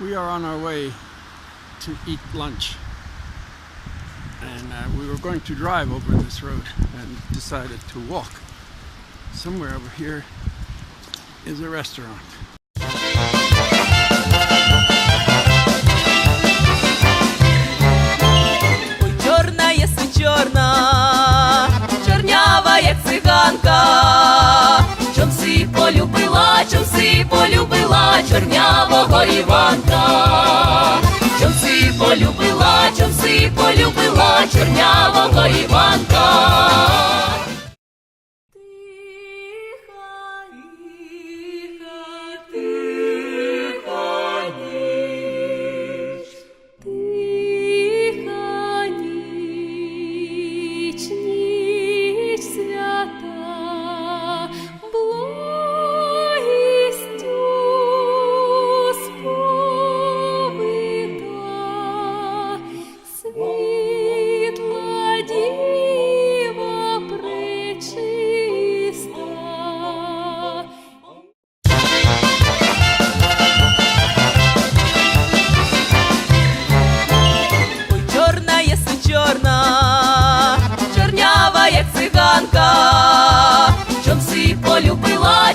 We are on our way to eat lunch, and we were going to drive over this road and decided to walk. Somewhere over here is a restaurant. Ой, чорна єси чорна, чорнява як циганка, чом си полюбила чорнявого Іванка, чом си полюбила чорнявого Іванка.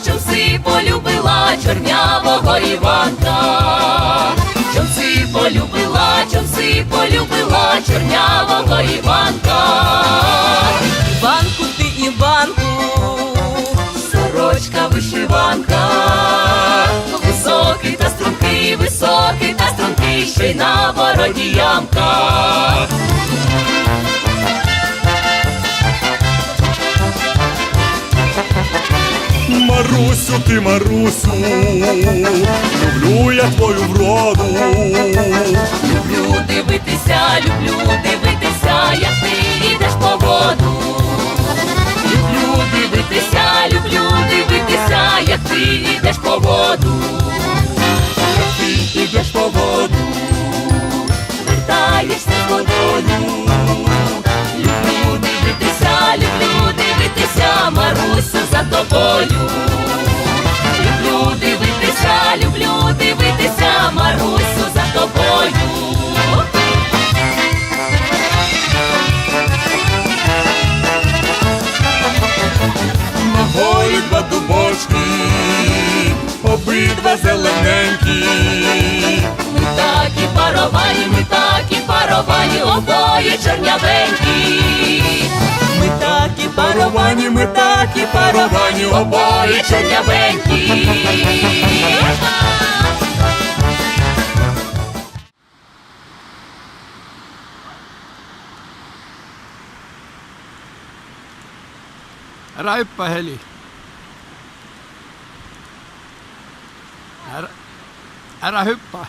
Чом си полюбила чорнявого Іванка, чом си полюбила чорнявого Іванка. Іванку ти, Іванку, сорочка вишиванка, високий та стрункий, ще й на бороді ямка. Марусю, ти, Марусю, люблю я твою вроду. Люблю дивитися, як ти йдеш по воду. Люблю дивитися, як ти йдеш по воду. Як ти йдеш по воду, вертаєшся з водою. Люблю дивитися, Марусю, за тобою. Люблю дивитися, Марусю, за тобою. на горі два дубочки, обидва зелененькі. Ми такі паровані, обоє чорнявенькі. Ми такі паровані, обоє чорнявенькі. Ära hüppa, Heli. Ära hüppa.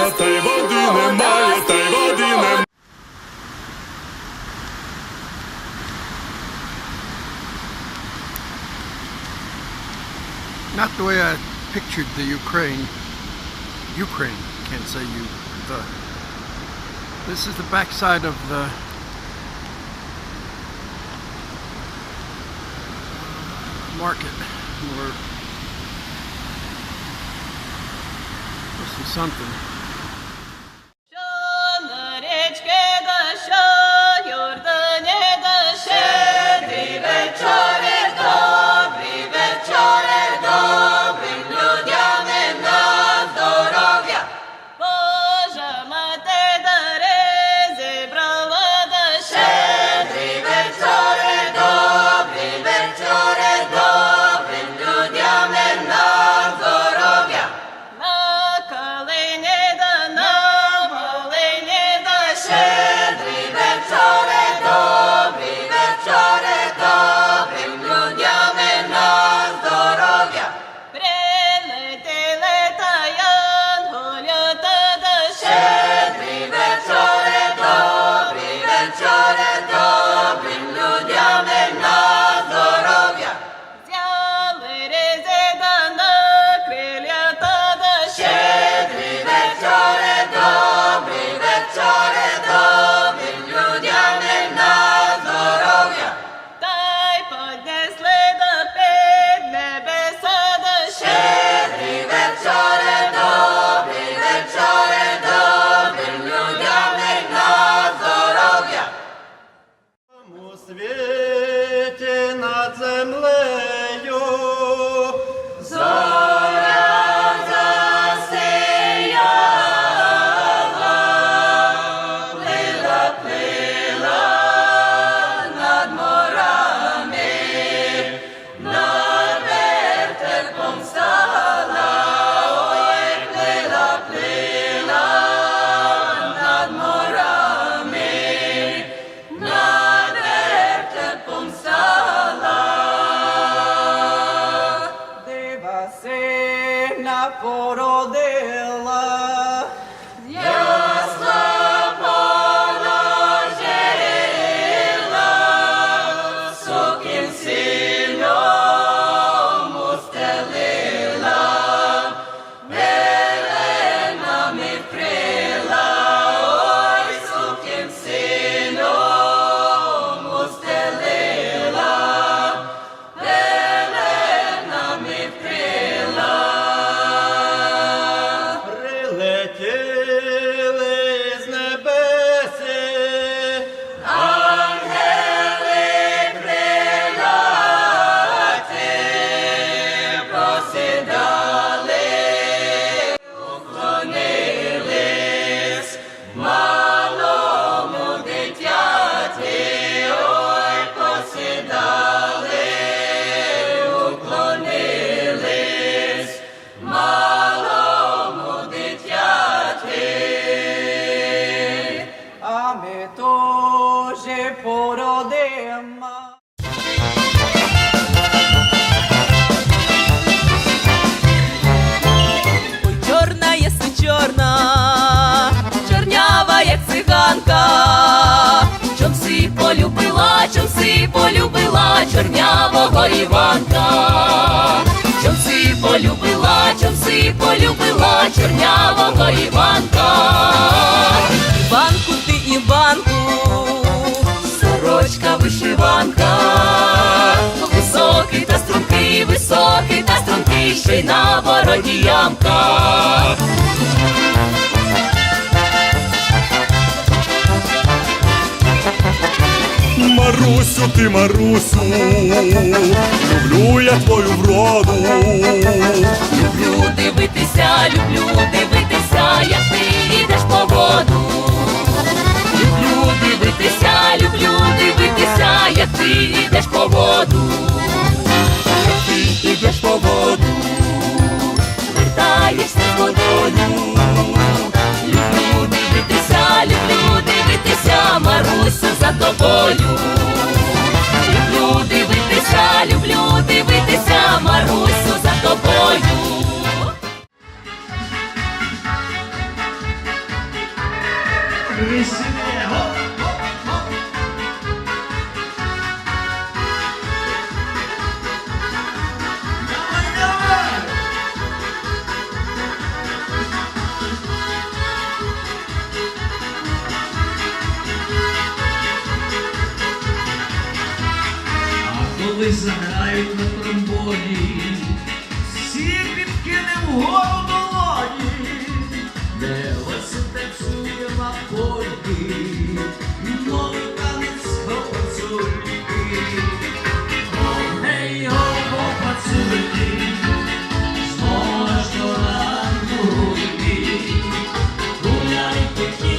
нема, та й води немає, та й води немає. Not the way I pictured the Ukraine. Ukraine, can't say you. This is the backside of the market. Or this is something. Що на річки дощу, Йордані дощу, щедрі вечори, добрі вечори, добрим людям і на здоров'я. Божа мати дари зібрала дощу, щедрі вечори, добрі вечори, добрим людям і на здоров'я. На калині да на малині да щедрі вечори, добрі вечори, добрим людям і на здоров'я. Прилетіли та янголята да щедрі вечори, добрі вечори, добрим людям і на здоров'я. Взяли ризи да на крилята да щедрі вечори, добрі вечори, добрим людям і на здоров'я. Та й поднесли до під небеса да щедрі вечори, добрі вечори, добрим людям і на здоров'я. У світі над землею Зоря засияла, плила, плила над морами, над вертепом стала, ой, плила, плила над морами, над вертепом стала. дива сина породила. Ясла положила, суким сіном устелила, пеленами вкрила, ой, суким сіном устелила, пеленами вкрила. Прилетіли з небеси, Ангели крилаті посідали, уклонились малому дитяті, ой, посідали, уклонились малому дитяті. а ми теж породимо. Ой, чорна єси чорна, чорнява, як циганка, чом си полюбила чорнявого Іванка, чом си полюбила чорнявого Іванка. Іванку ти, Іванку, сорочка вишиванка, високий та стрункий, ще й на бороді ямка. Марусю, ти Марусю, люблю я твою вроду. Люблю дивитися, як ти йдеш по воду. Люблю дивитися, як ти йдеш по воду. Як ти ідеш по воду, Вертаєшся з водою. Люблю дивитися, Марусю, за тобою. Люблю дивитися, Марусю, за тобою. грають на тромбоні, всі підкинем вгору долоні, де Вася танцює на полі, новий танець гопацульки. О, гей, го, гопацульки, знову ж до ранку гульки, гуляйте,